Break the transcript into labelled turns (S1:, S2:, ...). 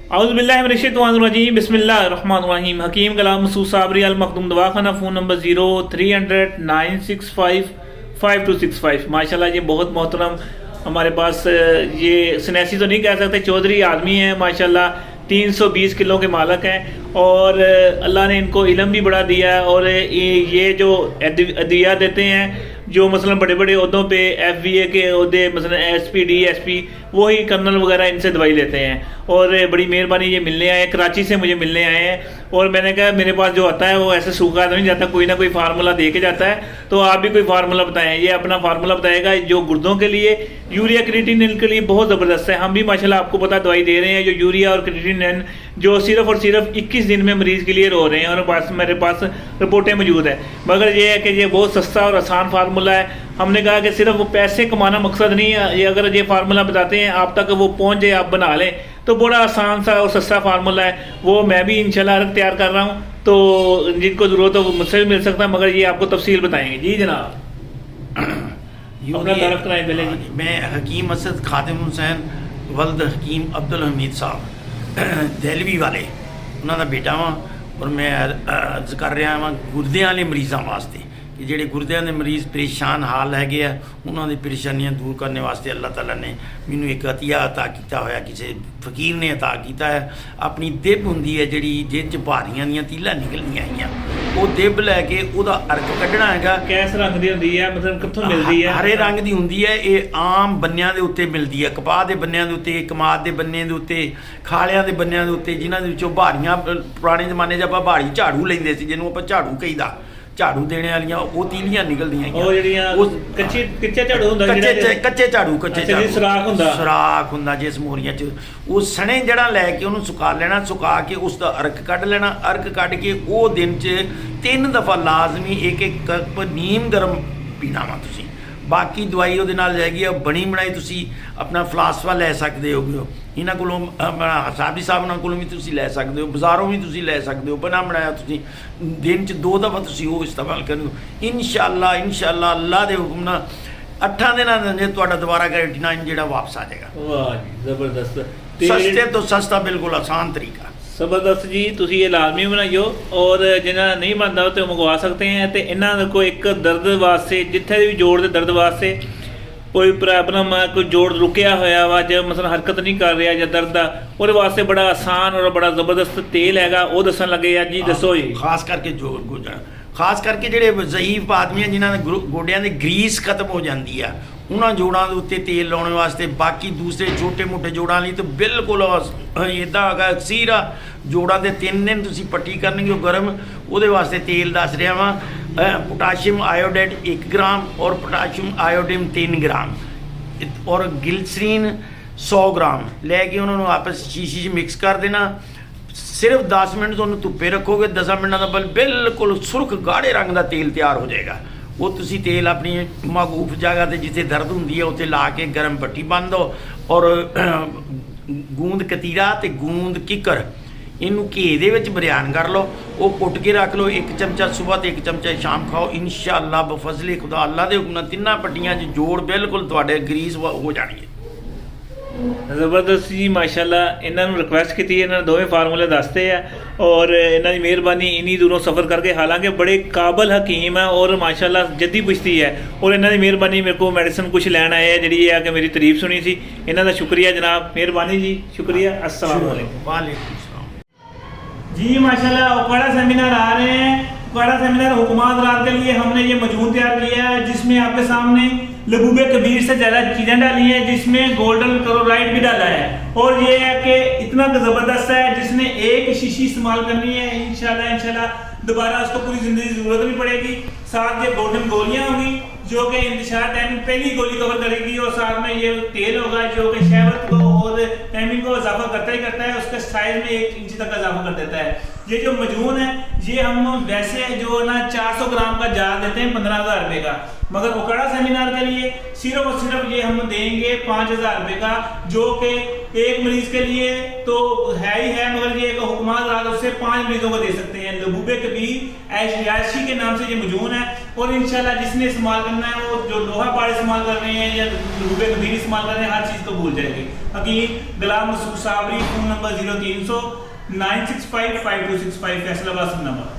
S1: औज़ुबिल्लाहिमिनश्शैतानिर्रजीम बिस्मिल्लाहिर्रहमानिर्रहीम। हकीम कलाम मसूद साबरी अल मखदूम दवाखाना, phone number 0300-965-5265। माशाल्लाह ये बहुत मोहतरम हमारे पास ये सन्यासी तो नहीं कह सकते, चौधरी आदमी हैं माशाल्लाह। 320 किलो के मालक हैं और अल्लाह ने इनको इल्म भी बड़ा दिया है। और ये जो अदिया देते हैं जो मसलन बड़े बड़े अहदों पे FBA के अहदे मसलन SP DSP वही कर्नल वगैरह इनसे दवाई लेते हैं। और बड़ी मेहरबानी, ये मिलने आए, कराची से मुझे मिलने आए हैं। और मैंने कहा मेरे पास जो आता है वो ऐसे सूखा तो नहीं जाता, कोई ना कोई फार्मूला दे के जाता है, तो आप भी कोई फार्मूला बताएं। ये अपना फार्मूला बताएगा जो गुर्दों के लिए, यूरिया क्रिएटिनिन के लिए बहुत ज़बरदस्त है। हम भी माशाल्लाह आपको पता दवाई दे रहे हैं जो यूरिया और क्रिएटिनिन जो सिर्फ और सिर्फ 21 दिन में मरीज़ क्लियर हो रहे हैं। और मेरे पास रिपोर्टें मौजूद है। मगर ये है कि ये बहुत सस्ता और आसान फार्मूला है। हमने कहा कि सिर्फ वो पैसे कमाना मकसद नहीं है, ये अगर ये फार्मूला बताते हैं आप तक वो पहुंच जाए, आप बना लें, तो बड़ा आसान सा और सस्ता फार्मूला है। वो मैं भी इंशाल्लाह तैयार कर रहा हूँ, तो जिनको ज़रूरत हो वो मुझसे भी मिल सकता है, मगर ये आपको तफसील बताएंगे। जी जनाब, अपना तारफ़ कराएं पहले जी।
S2: मैं हकीम असद खादिम हुसैन वल्द हकीम अब्दुल हमीद साहब दहलवी वाले उन्हों का बेटा वा। और मैं अर्ज कर रहा वा गुरदियां वाले मरीज़ों वास्ते कि ਜਿਹੜੇ ਗੁਰਦਿਆਂ ਦੇ ਮਰੀਜ਼ ਪਰੇਸ਼ਾਨ ਹਾਲ ਹੈਗੇ ਆ, ਉਹਨਾਂ ਦੀ ਪਰੇਸ਼ਾਨੀਆਂ ਦੂਰ ਕਰਨ ਵਾਸਤੇ ਅੱਲਾਹ ਤਾਲਾ ਨੇ ਮੈਨੂੰ ਇੱਕ ਅਤੀਆ ਅਤਾ ਕੀਤਾ ਹੋਇਆ, ਕਿਸੇ ਫਕੀਰ ਨੇ ਅਤਾ ਕੀਤਾ ਹੈ। ਆਪਣੀ ਦਿਬ ਹੁੰਦੀ ਹੈ ਜਿਹੜੀ ਜਿਹਦੇ 'ਚ ਭਾਰੀਆਂ ਦੀਆਂ ਤੀਲਾਂ ਨਿਕਲਦੀਆਂ ਆਈਆਂ, ਉਹ ਦਿਬ ਲੈ ਕੇ ਉਹਦਾ ਅਰਕ ਕੱਢਣਾ ਹੈਗਾ।
S1: ਕਿਸ ਰੰਗ ਦੀ ਹੁੰਦੀ ਹੈ, ਮਤਲਬ ਕਿੱਥੋਂ ਮਿਲਦੀ ਹੈ?
S2: ਹਰੇ ਰੰਗ ਦੀ ਹੁੰਦੀ ਹੈ। ਇਹ ਆਮ ਬੰਨਿਆਂ ਦੇ ਉੱਤੇ ਮਿਲਦੀ ਹੈ, ਕਪਾਹ ਦੇ ਬੰਨਿਆਂ ਦੇ ਉੱਤੇ, ਕਮਾਦ ਦੇ ਬੰਨੇ ਦੇ ਉੱਤੇ, ਖਾਲਿਆਂ ਦੇ ਬੰਨਿਆਂ ਦੇ ਉੱਤੇ, ਜਿਨ੍ਹਾਂ ਦੇ ਵਿੱਚੋਂ ਭਾਰੀਆਂ ਪੁਰਾਣੇ ਜ਼ਮਾਨੇ 'ਚ ਆਪਾਂ ਭਾਰੀ ਝਾੜੂ ਲੈਂਦੇ ਸੀ, ਜਿਹਨੂੰ ਆਪਾਂ ਝਾੜੂ ਕਹੀਦਾ, ਝਾੜੂ ਦੇਣੇ ਵਾਲੀਆਂ ਉਹ ਤੀਲੀਆਂ ਨਿਕਲਦੀਆਂ
S1: ਉਹ ਜਿਹੜੀਆਂ ਕੱਚੇ ਝਾੜੂ ਹੁੰਦਾ,
S2: ਕੱਚੇ ਝਾੜੂ ਸੁਰਾਖ ਹੁੰਦਾ ਜਿਸ ਮੋਰੀਆਂ 'ਚ, ਉਹ ਸਣੇ ਜੜ੍ਹਾਂ ਲੈ ਕੇ ਉਹਨੂੰ ਸੁਕਾ ਲੈਣਾ, ਸੁਕਾ ਕੇ ਉਸ ਦਾ ਅਰਕ ਕੱਢ ਲੈਣਾ। ਅਰਕ ਕੱਢ ਕੇ ਉਹ ਦਿਨ 'ਚ 3 ਦਫਾ ਲਾਜ਼ਮੀ ਇੱਕ ਕੱਪ ਨੀਮ ਗਰਮ ਪੀਣਾ ਵਾ ਤੁਸੀਂ। ਬਾਕੀ ਦਵਾਈ ਉਹਦੇ ਨਾਲ ਜਾਏਗੀ ਬਣੀ ਬਣਾਈ, ਤੁਸੀਂ ਆਪਣਾ ਫਲਾਸਫਾ ਲੈ ਸਕਦੇ ਹੋ, ਇਹਨਾਂ ਕੋਲੋਂ ਸਾਬੀ ਸਾਹਿਬ ਨਾਲ ਕੋਲੋਂ ਵੀ ਤੁਸੀਂ ਲੈ ਸਕਦੇ ਹੋ, ਬਾਜ਼ਾਰੋਂ ਵੀ ਤੁਸੀਂ ਲੈ ਸਕਦੇ ਹੋ, ਬਣਾ ਬਣਾਇਆ ਤੁਸੀਂ ਦਿਨ 'ਚ 2 ਦਫਾ ਤੁਸੀਂ ਉਹ ਇਸਤੇਮਾਲ ਕਰੋ। ਇਨਸ਼ਾਅੱਲਾ ਅੱਲਾਹ ਦੇ ਹੁਕਮ ਨਾਲ 8 ਦਿਨਾਂ ਦੇ ਤੁਹਾਡਾ ਦੁਬਾਰਾ ਕ੍ਰੀਏਟਿਨਾਈਨ ਜਿਹੜਾ ਵਾਪਸ ਆ ਜਾਏਗਾ।
S1: ਵਾਹ ਜੀ ਜ਼ਬਰਦਸਤ,
S2: ਸਸਤੇ ਤੋਂ ਸਸਤਾ, ਬਿਲਕੁਲ ਆਸਾਨ ਤਰੀਕਾ।
S1: ਜ਼ਬਰਦਸਤ ਜੀ, ਤੁਸੀਂ ਇਹ ਲਾਜ਼ਮੀ ਬਣਾਈਓ। ਔਰ ਜਿਹਨਾਂ ਨਹੀਂ ਬਣਦਾ ਉਹ ਤੇ ਮੰਗਵਾ ਸਕਦੇ हैं। तो ਇਹਨਾਂ को एक दर्द वास्ते जिथे भी जोड़ के दर्द वास्ते कोई प्रॉब्लम है, कोई जोड़ रुकिया होया वा, जो मसलन हरकत नहीं कर रहा या दर्द का, ਉਹਦੇ वास्ते बड़ा आसान और बड़ा ਜ਼ਬਰਦਸਤ तेल हैगा, ਉਹ ਦੱਸਣ ਲੱਗੇ ਆ ਜੀ। ਦੱਸੋ ਜੀ।
S2: ਖਾਸ ਕਰਕੇ ਖਾਸ ਕਰਕੇ ਜਿਹੜੇ ਜ਼ਈਫ ਆਦਮੀ ਆ ਜਿਨ੍ਹਾਂ ਦੇ ਗੋਡਿਆਂ ਦੀ ਗਰੀਸ ਖਤਮ ਹੋ ਜਾਂਦੀ ਆ, ਉਹਨਾਂ ਜੋੜਾਂ ਦੇ ਉੱਤੇ ਤੇਲ ਲਾਉਣ ਵਾਸਤੇ। ਬਾਕੀ ਦੂਸਰੇ ਛੋਟੇ ਮੋਟੇ ਜੋੜਾਂ ਲਈ ਤਾਂ ਬਿਲਕੁਲ ਇੱਦਾਂ ਹੈਗਾ ਅਕਸੀਰ ਆ। ਜੋੜਾਂ ਦੇ 3 ਦਿਨ ਤੁਸੀਂ ਪੱਟੀ ਕਰਨਗੇ ਉਹ ਗਰਮ, ਉਹਦੇ ਵਾਸਤੇ ਤੇਲ ਦੱਸ ਰਿਹਾ ਵਾਂ। पोटाशियम आयोडेट 1 ग्राम और पोटाशियम आयोडीन 3 ग्राम और ग्लिसरीन 100 ग्राम लैके उन्होंने आपस शीशी 'ਚ मिक्स कर देना। सिर्फ 10 मिनट तो धुप्पे रखोगे, 10 मिनट का बिल्कुल सुर्ख गाढ़े रंग का तेल तैयार हो जाएगा। वो तुसी तेल अपनी मगूफ जगह से जिथे दर्द होंगी है उत्थे ला के गर्म पट्टी बन दो। और गूंद कतीरा ते गूंद किकर ਇਹਨੂੰ ਘੀ ਦੇ ਵਿੱਚ ਬਰਿਆਨ ਕਰ ਲਓ, ਉਹ ਕੁੱਟ ਕੇ ਰੱਖ ਲਓ। 1 ਚਮਚਾ ਸਵੇਰ ਤੇ 1 ਚਮਚਾ ਸ਼ਾਮ ਖਾਓ। ਇਨਸ਼ਾਅੱਲਾ ਬਫਜ਼ਲੇ ਖੁਦਾ ਅੱਲਾ ਦੇ ਹੁਕਮ ਨਾਲ 3 ਪੱਟੀਆਂ 'ਚ ਜੋੜ ਬਿਲਕੁਲ ਤੁਹਾਡੇ ਗਰੀਸ ਹੋ ਜਾਣਗੇ।
S1: ਜ਼ਬਰਦਸਤ ਜੀ, ਮਾਸ਼ਾਅੱਲਾ। ਇਹਨਾਂ ਨੂੰ ਰਿਕੁਐਸਟ ਕੀਤੀ, ਇਹਨਾਂ ਨੇ ਦੋਵੇਂ ਫਾਰਮੂਲੇ ਦੱਸਦੇ ਆ ਔਰ ਇਹਨਾਂ ਦੀ ਮਿਹਰਬਾਨੀ ਇੰਨੀ ਦੂਰੋਂ ਸਫ਼ਰ ਕਰਕੇ, ਹਾਲਾਂਕਿ ਬੜੇ ਕਾਬਲ ਹਕੀਮ ਹੈ ਔਰ ਮਾਸ਼ਾਅੱਲਾ ਜੱਦੀ ਪੁਸ਼ਤੀ ਹੈ। ਔਰ ਇਹਨਾਂ ਦੀ ਮਿਹਰਬਾਨੀ ਮੇਰੇ ਕੋਲ ਮੈਡੀਸਨ ਕੁਛ ਲੈਣ ਆਏ ਆ ਜਿਹੜੀ ਆ ਕਿ ਮੇਰੀ ਤਾਰੀਫ ਸੁਣੀ ਸੀ। ਇਹਨਾਂ ਦਾ ਸ਼ੁਕਰੀਆ ਜਨਾਬ, ਮਿਹਰਬਾਨੀ ਜੀ, शुक्रिया। अस्सलाम वालेकुम।
S2: वालेकुम
S1: जी माशाल्लाह। उकाड़ा सेमिनार आ रहे हैं। उकाड़ा सेमिनार हुकूमत रात के लिए हमने ये मजमून तैयार किया है, जिसमें आपके सामने लबूबे कबीर से ज़्यादा चीज़ें डाली हैं, जिसमें गोल्डन क्लोराइड भी डाला है। और ये है कि इतना ज़बरदस्त है, जिसने एक शीशी इस्तेमाल करनी है। इंशाल्लाह दोबारा उसको पूरी ज़िंदगी ज़रूरत नहीं पड़ेगी। साथ ये गोल्डन गोलियाँ होंगी जो कि इंतशार टाइम पहली गोली कवर करेगी, और साथ में ये तेल होगा जो कि शहवत को और टाइमिंग को इजाफा करता ही करता है, उसके साइज में 1 इंच तक इजाफा कर देता है। ये जो मजून है ये हम वैसे जो ना 400 ग्राम का जार देते हैं 15,000 रुपये का, मगर उकड़ा सेमिनार के लिए सिर्फ और सिर्फ ये हम देंगे 5,000 रुपये का, जो कि एक मरीज के लिए तो है ही है, मगर ये एक हुक्मात रात उससे 5 मरीजों को दे सकते हैं। लबूबे कबीर ऐशी के नाम से ये मजून है, और इंशाल्लाह जिसने इस्तेमाल करना है वो जो लोहा पाड़ इस्तेमाल कर रहे हैं या लबूबे कबीर इस्तेमाल कर रहे हैं, हर चीज़ को भूल जाएंगे। Hakim Ghulam Masood Sabri, phone number 0300 965 5265, Faisalabad number.